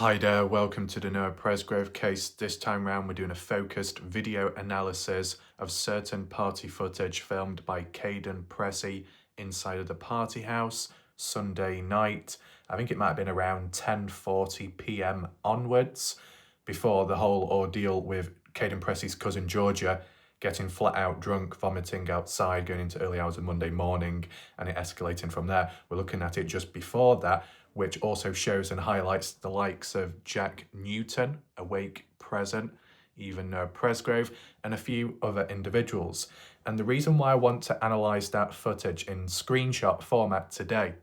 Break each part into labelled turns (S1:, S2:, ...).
S1: Hi there, welcome to the Noah Presgrove case. This time round we're doing a focused video analysis of certain party footage filmed by Caden Pressey inside of the party house Sunday night. I think it might have been around 10:40 p.m. onwards, before the whole ordeal with Caden Pressey's cousin Georgia getting flat out drunk, vomiting outside, going into early hours of Monday morning, and it escalating from there. We're looking at it just before that, which also shows and highlights the likes of Jack Newton, awake, present, even Noah Presgrove, and a few other individuals. And the reason why I want to analyse that footage in screenshot format today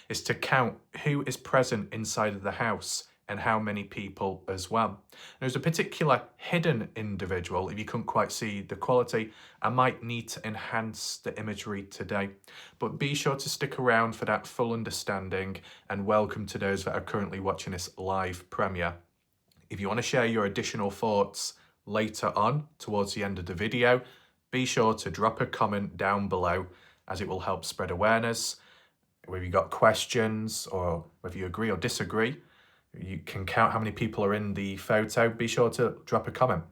S1: is to count who is present inside of the house and how many people as well. There's a particular hidden individual. If you couldn't quite see the quality, I might need to enhance the imagery today. But be sure to stick around for that full understanding, and welcome to those that are currently watching this live premiere. If you want to share your additional thoughts later on towards the end of the video, be sure to drop a comment down below, as it will help spread awareness. Whether you got questions or whether you agree or disagree, you can count how many people are in the photo. Be sure to drop a comment.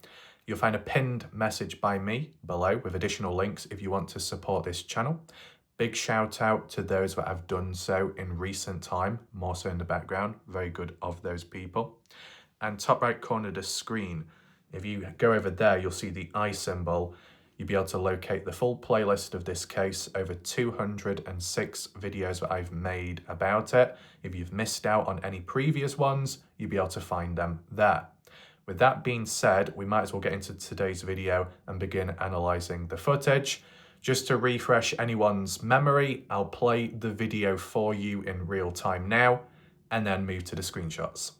S1: You'll find a pinned message by me below with additional links if you want to support this channel. Big shout out to those that have done so in recent time, more so in the background. Very good of those people. And top right corner of the screen, if you go over there, you'll see the I symbol. You'll be able to locate the full playlist of this case, over 206 videos that I've made about it. If you've missed out on any previous ones, you'll be able to find them there. With that being said, we might as well get into today's video and begin analysing the footage. Just to refresh anyone's memory, I'll play the video for you in real time now, and then move to the screenshots.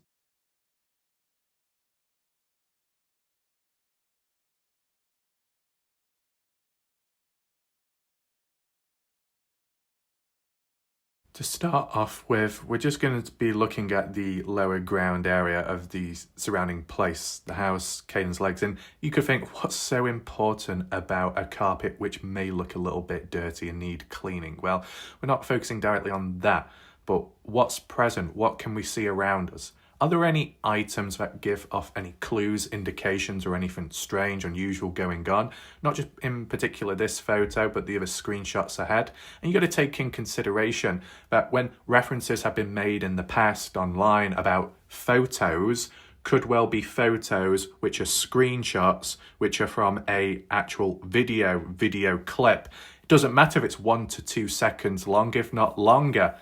S1: To start off with, we're just going to be looking at the lower ground area of the surrounding place, the house, Caden's legs, and you could think, what's so important about a carpet which may look a little bit dirty and need cleaning? Well, we're not focusing directly on that, but what's present? What can we see around us? Are there any items that give off any clues, indications, or anything strange, unusual going on? Not just in particular this photo, but the other screenshots ahead. And you got to take in consideration that when references have been made in the past online about photos, could well be photos which are screenshots, which are from a actual video clip. It doesn't matter if it's 1 to 2 seconds long, if not longer.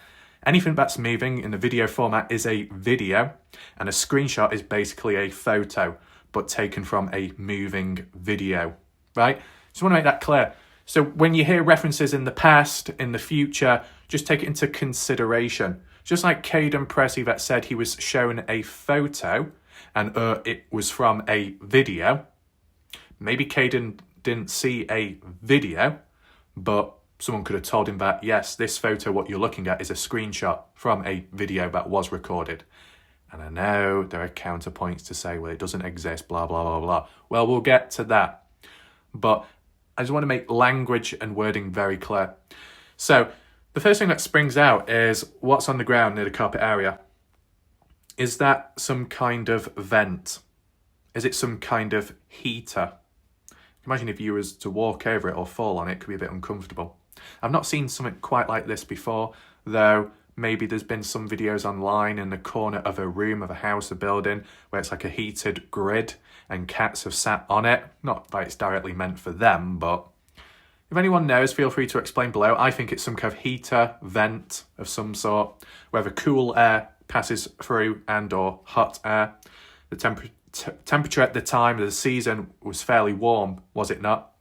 S1: Anything that's moving in the video format is a video, and a screenshot is basically a photo, but taken from a moving video, right? Just want to make that clear. So when you hear references in the past, in the future, just take it into consideration. Just like Caden Pressey that said he was shown a photo and it was from a video. Maybe Caden didn't see a video, but someone could have told him that, yes, this photo, what you're looking at, is a screenshot from a video that was recorded. And I know there are counterpoints to say, well, it doesn't exist, blah, blah, blah, blah. Well, we'll get to that. But I just want to make language and wording very clear. So the first thing that springs out is what's on the ground near the carpet area. Is that some kind of vent? Is it some kind of heater? Imagine if you was to walk over it or fall on it, it could be a bit uncomfortable. I've not seen something quite like this before, though maybe there's been some videos online in the corner of a room of a house, a building, where it's like a heated grid and cats have sat on it. Not that it's directly meant for them, but if anyone knows, feel free to explain below. I think it's some kind of heater, vent of some sort, whether cool air passes through and or hot air. The temperature at the time of the season was fairly warm, was it not?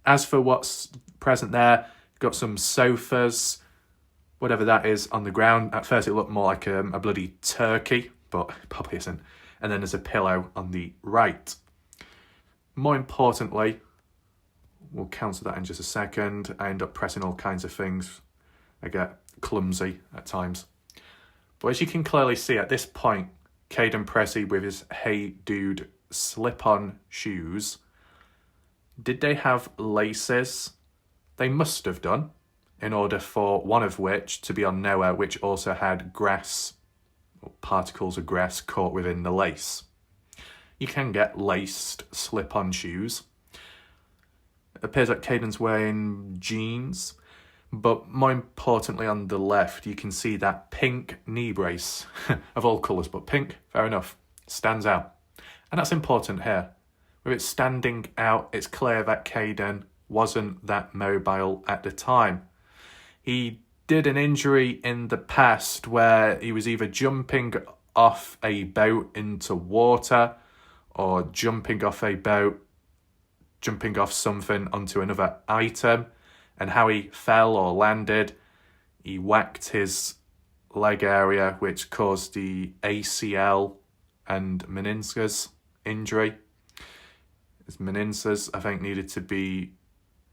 S1: As for what's present there, got some sofas, whatever that is, on the ground. At first it looked more like a bloody turkey, but it probably isn't. And then there's a pillow on the right. More importantly, we'll counter that in just a second. I end up pressing all kinds of things. I get clumsy at times. But as you can clearly see at this point, Caden Pressey with his Hey Dude slip-on shoes. Did they have laces? They must have done, in order for one of which to be on Noah, which also had grass particles of grass caught within the lace. You can get laced slip-on shoes. It appears that Caden's wearing jeans, but more importantly on the left you can see that pink knee brace, of all colours, but pink, fair enough, stands out. And that's important here. With it standing out, it's clear that Caden wasn't that mobile at the time. He did an injury in the past where he was either jumping off a boat into water or jumping off a boat, jumping off something onto another item, and how he fell or landed, he whacked his leg area, which caused the ACL and meniscus injury. His meniscus, I think, needed to be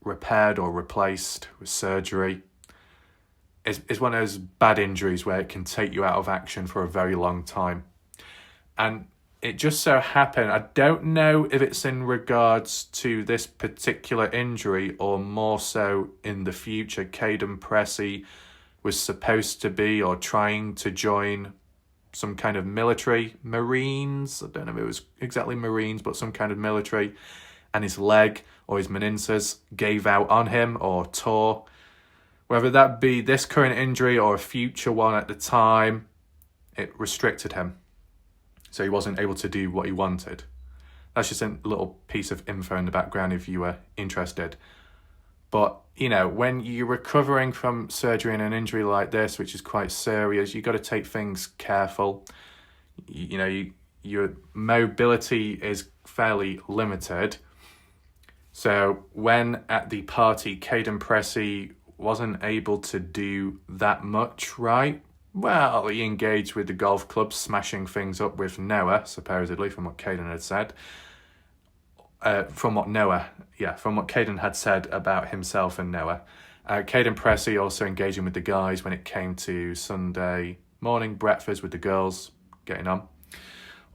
S1: repaired or replaced with surgery. It's one of those bad injuries where it can take you out of action for a very long time. And it just so happened, I don't know if it's in regards to this particular injury or more so in the future, Caden Pressey was supposed to be or trying to join some kind of military, Marines, I don't know if it was exactly Marines, but some kind of military, and his leg or his meniscus gave out on him or tore. Whether that be this current injury or a future one at the time, it restricted him. So he wasn't able to do what he wanted. That's just a little piece of info in the background if you were interested. But, you know, when you're recovering from surgery and an injury like this, which is quite serious, you've got to take things careful. You know, your mobility is fairly limited. So when at the party, Caden Pressey wasn't able to do that much right. Well, he engaged with the golf club, smashing things up with Noah, supposedly, from what Caden had said. From what Caden had said about himself and Noah. Caden Pressey also engaging with the guys when it came to Sunday morning breakfast with the girls, getting on.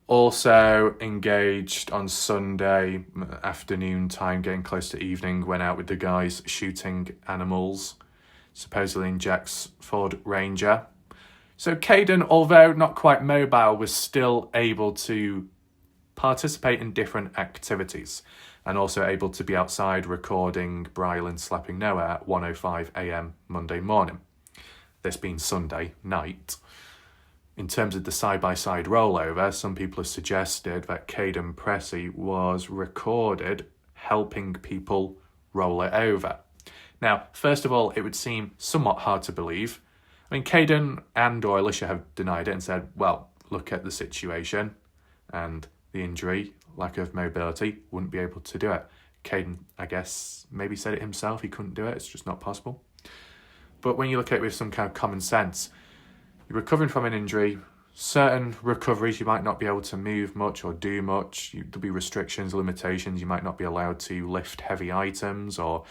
S1: Also engaged on Sunday afternoon time, getting close to evening, went out with the guys shooting animals, supposedly in Jack's Ford Ranger. So Caden, although not quite mobile, was still able to participate in different activities and also able to be outside recording Brylan slapping Noah at 1:05 a.m. Monday morning, this being Sunday night. In terms of the side-by-side rollover, some people have suggested that Caden Pressey was recorded helping people roll it over. Now, first of all, it would seem somewhat hard to believe. I mean, Caden and or Alicia have denied it and said, well, look at the situation and the injury, lack of mobility, wouldn't be able to do it. Caden, I guess, maybe said it himself, he couldn't do it, it's just not possible. But when you look at it with some kind of common sense, you're recovering from an injury, certain recoveries you might not be able to move much or do much, there'll be restrictions, limitations, you might not be allowed to lift heavy items or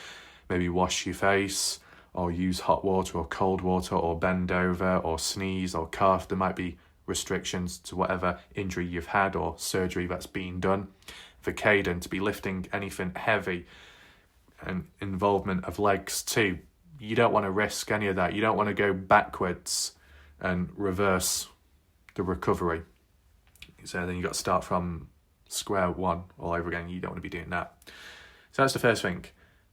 S1: maybe wash your face or use hot water or cold water or bend over or sneeze or cough. There might be restrictions to whatever injury you've had or surgery that's been done. For Caden to be lifting anything heavy and involvement of legs too, you don't want to risk any of that. You don't want to go backwards and reverse the recovery. So then you got to start from square one all over again. You don't want to be doing that. So that's the first thing.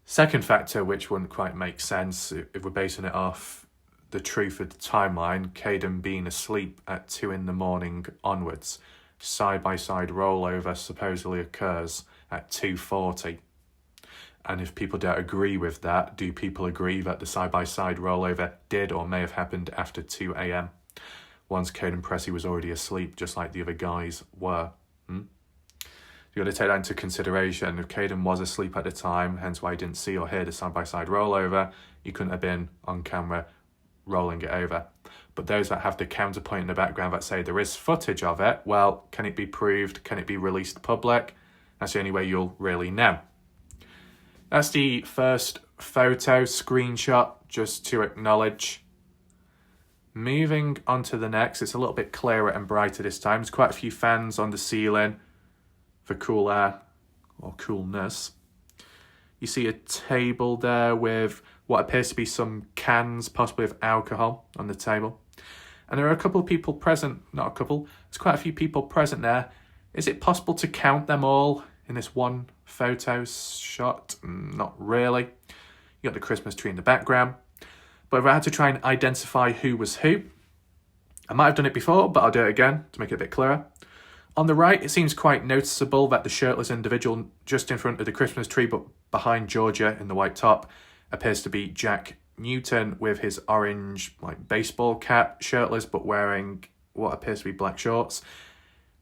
S1: Second factor, which wouldn't quite make sense if we're basing it off the truth of the timeline, Caden being asleep at 2 a.m. onwards. Side-by-side rollover supposedly occurs at 2:40. And if people don't agree with that, do people agree that the side-by-side rollover did or may have happened after 2 a.m. once Caden Pressey was already asleep, just like the other guys were? You've got to take that into consideration. If Caden was asleep at the time, hence why he didn't see or hear the side-by-side rollover, he couldn't have been on camera rolling it over. But those that have the counterpoint in the background that say there is footage of it, well, can it be proved? Can it be released public? That's the only way you'll really know. That's the first photo screenshot, just to acknowledge. Moving on to the next, it's a little bit clearer and brighter this time. There's quite a few fans on the ceiling for cool air or coolness. You see a table there with what appears to be some cans, possibly of alcohol, on the table. And there are a couple of people present, not a couple, there's quite a few people present there. Is it possible to count them all in this one photo shot? Not really. You got the Christmas tree in the background. But if I had to try and identify who was who, I might have done it before, but I'll do it again to make it a bit clearer. On the right, it seems quite noticeable that the shirtless individual just in front of the Christmas tree, but behind Georgia in the white top, appears to be Jack Newton with his orange baseball cap, shirtless but wearing what appears to be black shorts.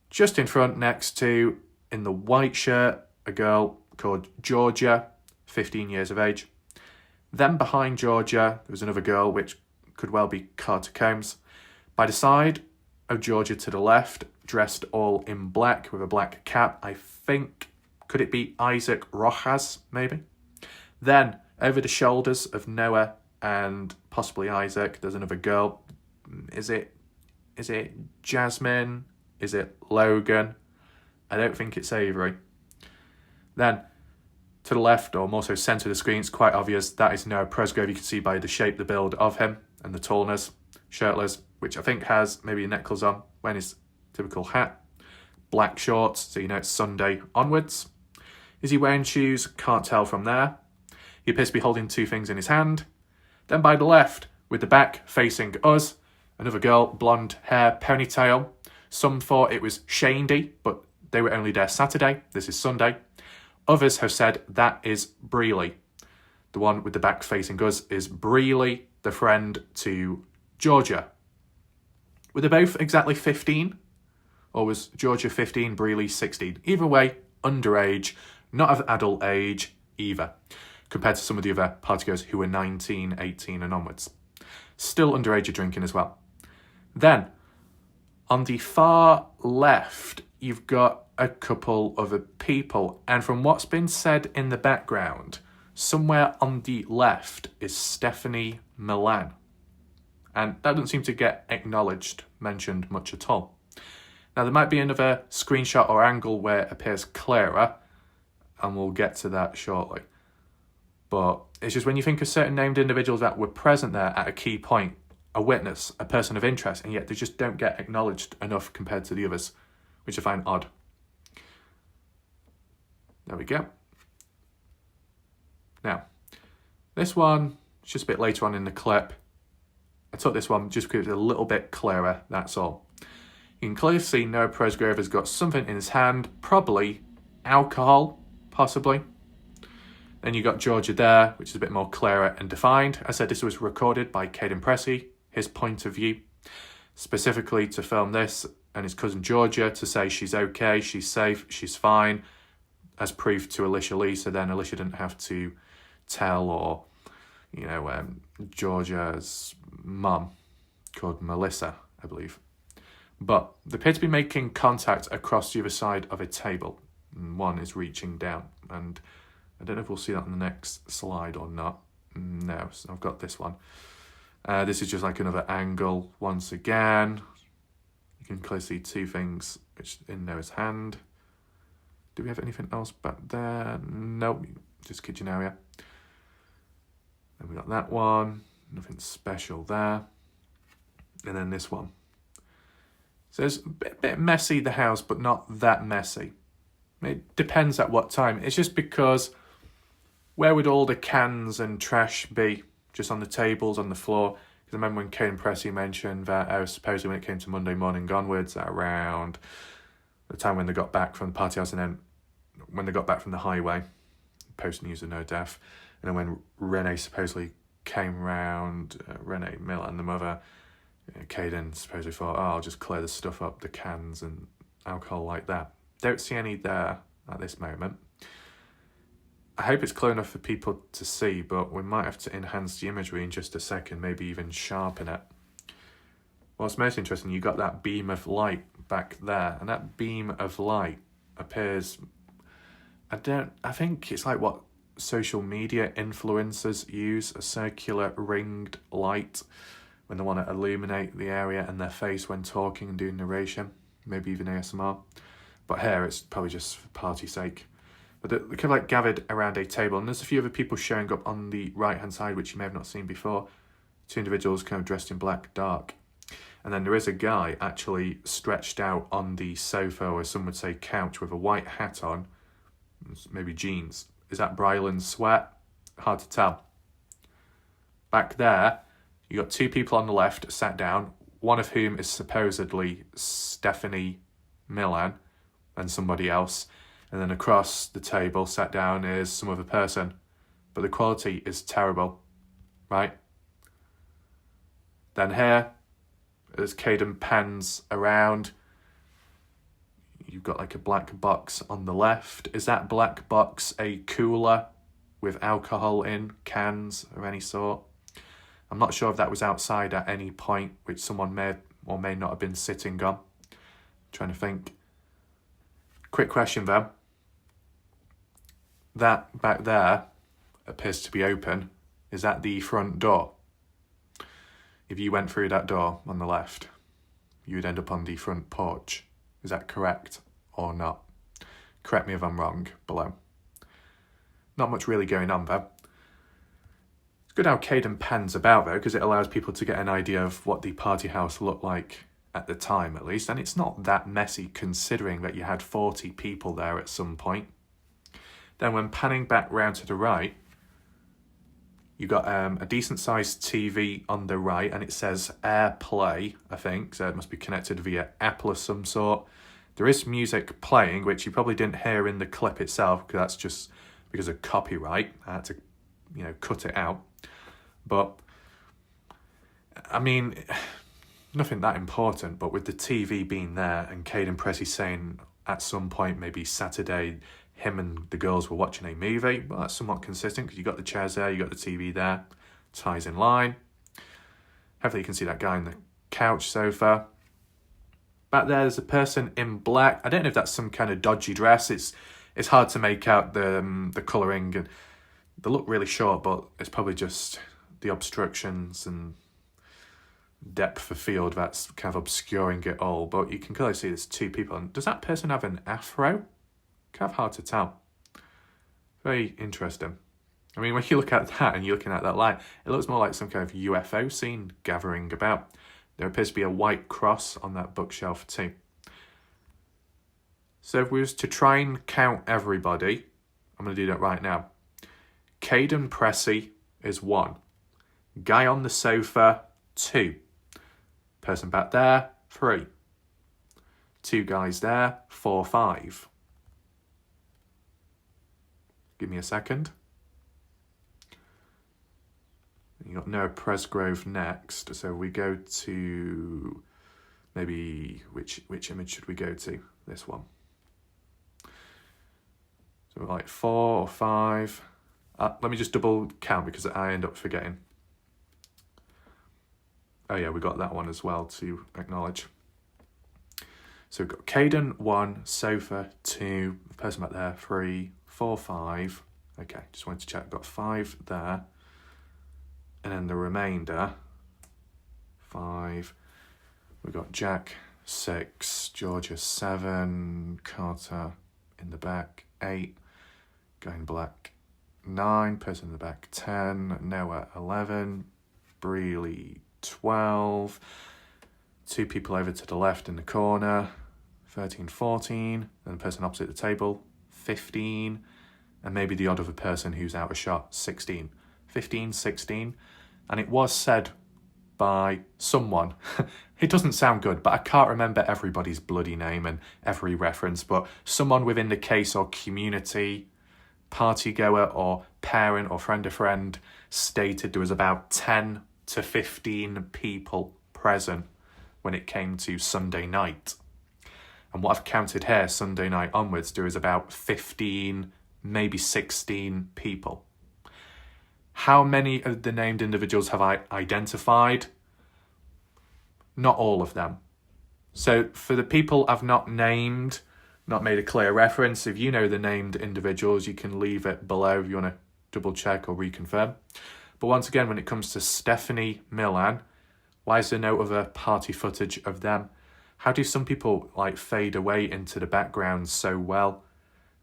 S1: Just in front, next to, in the white shirt, a girl called Georgia, 15 years of age. Then behind Georgia, there was another girl, which could well be Carter Combs. By the side of Georgia to the left, dressed all in black with a black cap, I think, could it be Isaac Rojas, maybe? Then, over the shoulders of Noah and possibly Isaac, there's another girl. Is it Jasmine? Is it Logan? I don't think it's Avery. Then, to the left, or more so centre of the screen, it's quite obvious that is Noah Presgrove. You can see by the shape, the build of him, and the tallness, shirtless, which I think has maybe a necklace on, wearing his typical hat, black shorts, so you know it's Sunday onwards. Is he wearing shoes? Can't tell from there. He appears to be holding two things in his hand. Then by the left, with the back facing us, another girl, blonde hair, ponytail. Some thought it was Shandy, but they were only there Saturday. This is Sunday. Others have said that is Breely. The one with the back facing us is Breely, the friend to Georgia. Were they both exactly 15? Or was Georgia 15, Breely 16? Either way, underage, not of adult age either, compared to some of the other partygoers who were 19, 18 and onwards. Still underage of drinking as well. Then, on the far left, you've got a couple other people. And from what's been said in the background, somewhere on the left is Stephanie Milan. And that doesn't seem to get acknowledged, mentioned much at all. Now, there might be another screenshot or angle where it appears clearer, and we'll get to that shortly. But it's just when you think of certain named individuals that were present there at a key point, a witness, a person of interest, and yet they just don't get acknowledged enough compared to the others, which I find odd. There we go. Now, this one is just a bit later on in the clip. I took this one just because it's a little bit clearer, that's all. You can clearly see Noah Presgrove has got something in his hand, probably alcohol, possibly. Then you got Georgia there, which is a bit more clearer and defined. I said this was recorded by Caden Pressey, his point of view, specifically to film this, and his cousin Georgia to say she's okay, she's safe, she's fine, as proof to Alicia Lee, so then Alicia didn't have to tell, or, Georgia's mum, called Melissa, I believe. But they appear to be making contact across the other side of a table. And one is reaching down, and I don't know if we'll see that on the next slide or not. No, so I've got this one. This is just like another angle once again. You can clearly see two things which in Noah's hand. Do we have anything else back there? Nope, just kitchen area. Then we got that one. Nothing special there. And then this one. So it's a bit messy, the house, but not that messy. It depends at what time. It's just because where would all the cans and trash be? Just on the tables, on the floor? Because I remember when Kane Pressey mentioned that supposedly when it came to Monday morning onwards, around the time when they got back from the party house, and then when they got back from the highway, post-news of no death, and then when Renee supposedly came round, Renee Miller and the mother, Caden supposedly thought, I'll just clear the stuff up, the cans and alcohol like that. Don't see any there at this moment. I hope it's clear enough for people to see, but we might have to enhance the imagery in just a second, maybe even sharpen it. What's most interesting, you got that beam of light back there, and that beam of light appears, I think it's like what social media influencers use, a circular ringed light when they want to illuminate the area and their face when talking and doing narration, maybe even ASMR. But here it's probably just for party's sake. But they're kind of like gathered around a table, and there's a few other people showing up on the right hand side, which you may have not seen before. Two individuals kind of dressed in black, dark. And then there is a guy actually stretched out on the sofa, or some would say couch, with a white hat on, maybe jeans. Is that Brylan Sweat? Hard to tell. Back there, you got two people on the left sat down, one of whom is supposedly Stephanie Millan and somebody else. And then across the table sat down is some other person. But the quality is terrible, right? Then here, as Caden pans around, you've got like a black box on the left. Is that black box a cooler with alcohol in, cans of any sort? I'm not sure if that was outside at any point, which someone may or may not have been sitting on. I'm trying to think. Quick question though. That back there appears to be open. Is that the front door? If you went through that door on the left, you would end up on the front porch. Is that correct or not? Correct me if I'm wrong below. Not much really going on though. It's good how Caden pans about though, because it allows people to get an idea of what the party house looked like at the time at least. And it's not that messy considering that you had 40 people there at some point. Then when panning back round to the right, you got a decent sized TV on the right, and it says AirPlay, I think, so it must be connected via Apple of some sort. There is music playing, which you probably didn't hear in the clip itself, because that's just because of copyright. I had to, cut it out. But, I mean, nothing that important, but with the TV being there and Caden Pressey saying at some point, maybe Saturday, him and the girls were watching a movie. Well, that's somewhat consistent because you got the chairs there, you got the TV there, ties in line. Hopefully you can see that guy on the couch sofa. Back there's a person in black. I don't know if that's some kind of dodgy dress. It's hard to make out the colouring, and they look really short, but it's probably just the obstructions and depth of field that's kind of obscuring it all. But you can clearly see there's two people. And does that person have an afro? Kind of hard to tell. Very interesting. I mean, when you look at that and you're looking at that light, it looks more like some kind of UFO scene gathering about. There appears to be a white cross on that bookshelf too. So if we was to try and count everybody, I'm going to do that right now. Caden Pressey is 1. Guy on the sofa, 2. Person back there, 3. 2 guys there, 4, 5. Give me a second. You got Noah Presgrove next. So we go to maybe which image should we go to? This one. So we're like 4 or 5. Let me just double count because I end up forgetting. Oh yeah, we got that one as well to acknowledge. So we've got Caden 1, sofa 2, person back there 3, 4, 5. Okay, just wanted to check. Got 5 there. And then the remainder, 5. We've got Jack 6, Georgia 7, Carter in the back 8, going black 9, person in the back 10, Noah 11, Breely 12, 2 people over to the left in the corner, 13, 14, and the person opposite the table, 15, and maybe the odd other person who's out of shot, 16. 15, 16, and it was said by someone, it doesn't sound good, but I can't remember everybody's bloody name and every reference, but someone within the case or community, partygoer or parent or friend of friend, stated there was about 10 to 15 people present when it came to Sunday night. And what I've counted here, Sunday night onwards, there is about 15, maybe 16 people. How many of the named individuals have I identified? Not all of them. So for the people I've not named, not made a clear reference, if you know the named individuals, you can leave it below if you want to double check or reconfirm. But once again, when it comes to Stephanie Millan, why is there no other party footage of them? How do some people fade away into the background so well?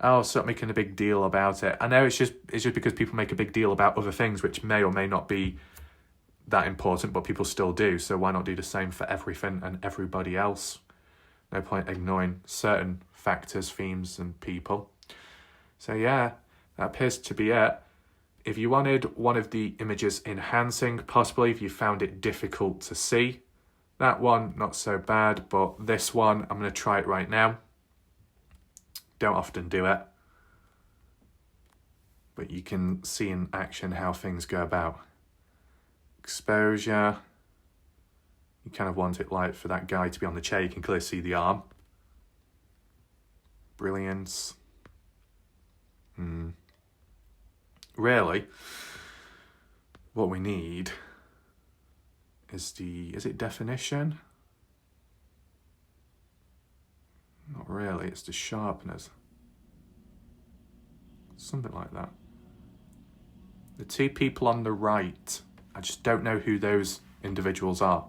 S1: Oh, stop making a big deal about it. I know it's just because people make a big deal about other things which may or may not be that important, but people still do. So why not do the same for everything and everybody else? No point ignoring certain factors, themes, and people. So yeah, that appears to be it. If you wanted one of the images enhancing, possibly if you found it difficult to see, that one, not so bad, but this one, I'm going to try it right now. Don't often do it, but you can see in action how things go about. Exposure. You kind of want it like for that guy to be on the chair. You can clearly see the arm. Brilliance. Really, what we need is it definition? Not really, it's the sharpness. Something like that. The two people on the right, I just don't know who those individuals are.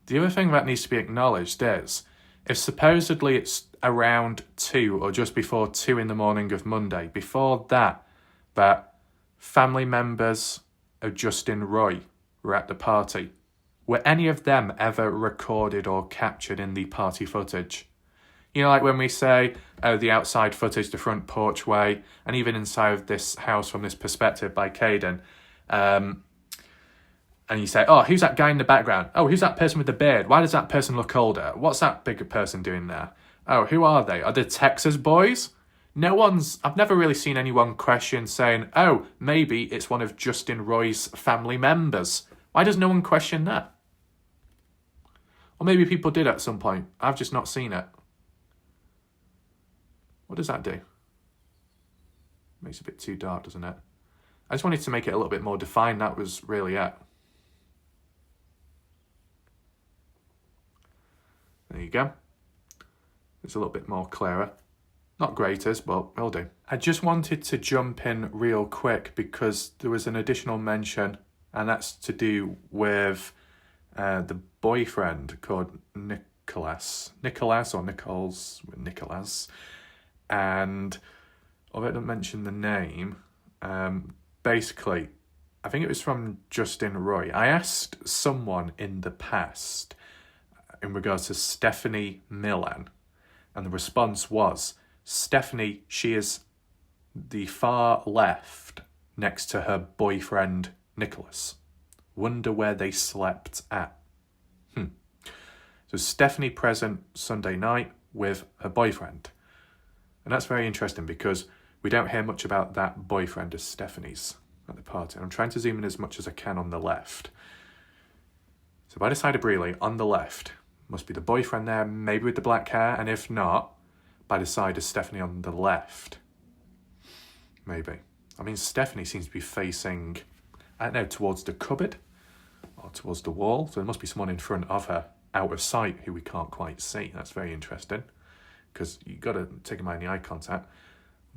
S1: The other thing that needs to be acknowledged is, if supposedly it's around 2 or just before 2 in the morning of Monday, before that family members of Justin Roy were at the party, were any of them ever recorded or captured in the party footage? You know, like when we say, oh, the outside footage, the front porchway, and even inside of this house from this perspective by Caden, and you say, oh, who's that guy in the background? Oh, who's that person with the beard? Why does that person look older? What's that bigger person doing there? Oh, who are they? Are they Texas boys? I've never really seen anyone question saying, oh, maybe it's one of Justin Roy's family members. Why does no one question that? Or maybe people did at some point. I've just not seen it. What does that do? Makes it a bit too dark, doesn't it? I just wanted to make it a little bit more defined. That was really it. There you go. It's a little bit more clearer. Not greatest, but will do. I just wanted to jump in real quick because there was an additional mention, and that's to do with the boyfriend called Nicholas. And although I don't mention the name, basically, I think it was from Justin Roy. I asked someone in the past in regards to Stephanie Millan, and the response was, Stephanie, she is the far left next to her boyfriend Nicholas. Wonder where they slept at. So Stephanie present Sunday night with her boyfriend. And that's very interesting because we don't hear much about that boyfriend of Stephanie's at the party. I'm trying to zoom in as much as I can on the left. So by the side of Brealey, on the left, must be the boyfriend there, maybe with the black hair, and if not, by the side of Stephanie on the left. Maybe. I mean, Stephanie seems to be facing, I don't know, towards the cupboard or towards the wall. So there must be someone in front of her, out of sight, who we can't quite see. That's very interesting because you've got to take in mind the eye contact.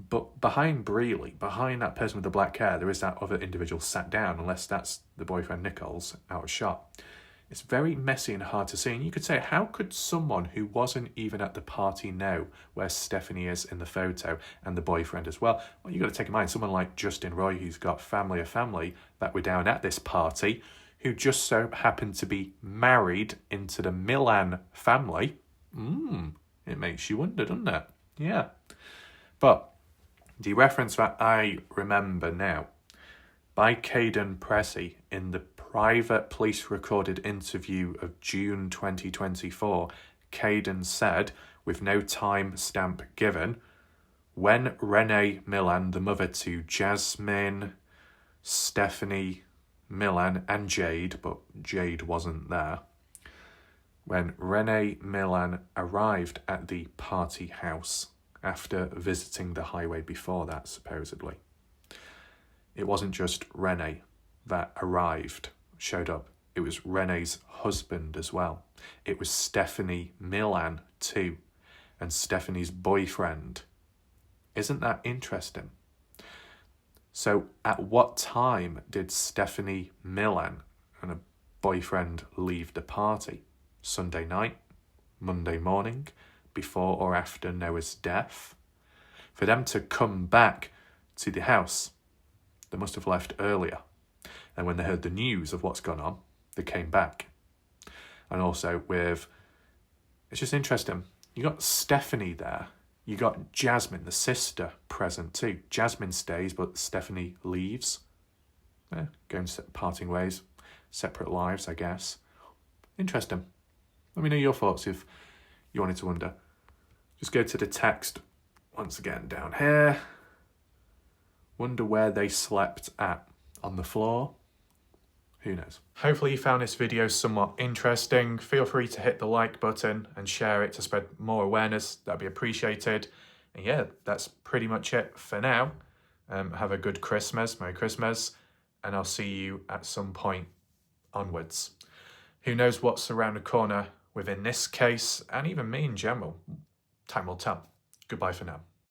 S1: But behind Brealey, behind that person with the black hair, there is that other individual sat down, unless that's the boyfriend Nichols, out of shot. It's very messy and hard to see. And you could say, how could someone who wasn't even at the party know where Stephanie is in the photo and the boyfriend as well? Well, you've got to take in mind someone like Justin Roy, who's got family that were down at this party, who just so happened to be married into the Millan family. It makes you wonder, doesn't it? Yeah. But the reference that I remember now, by Caden Pressey in the private police recorded interview of June 2024, Caden said, with no time stamp given, when Renee Millan, the mother to Jasmine, Stephanie Millan and Jade, but Jade wasn't there, when Renee Millan arrived at the party house after visiting the highway before that, supposedly. It wasn't just Renee that showed up. It was Renee's husband as well. It was Stephanie Millan too, and Stephanie's boyfriend. Isn't that interesting? So at what time did Stephanie Millan and her boyfriend leave the party? Sunday night? Monday morning? Before or after Noah's death? For them to come back to the house, they must have left earlier. And when they heard the news of what's gone on, they came back. And also it's just interesting. You got Stephanie there. You got Jasmine, the sister, present too. Jasmine stays, but Stephanie leaves. Going parting ways, separate lives, I guess. Interesting. Let me know your thoughts if you wanted to wonder. Just go to the text once again down here. Wonder where they slept at. On the floor? Who knows? Hopefully you found this video somewhat interesting. Feel free to hit the like button and share it to spread more awareness. That'd be appreciated. And yeah, that's pretty much it for now. Have a good Christmas. Merry Christmas. And I'll see you at some point onwards. Who knows what's around the corner within this case, and even me in general. Time will tell. Goodbye for now.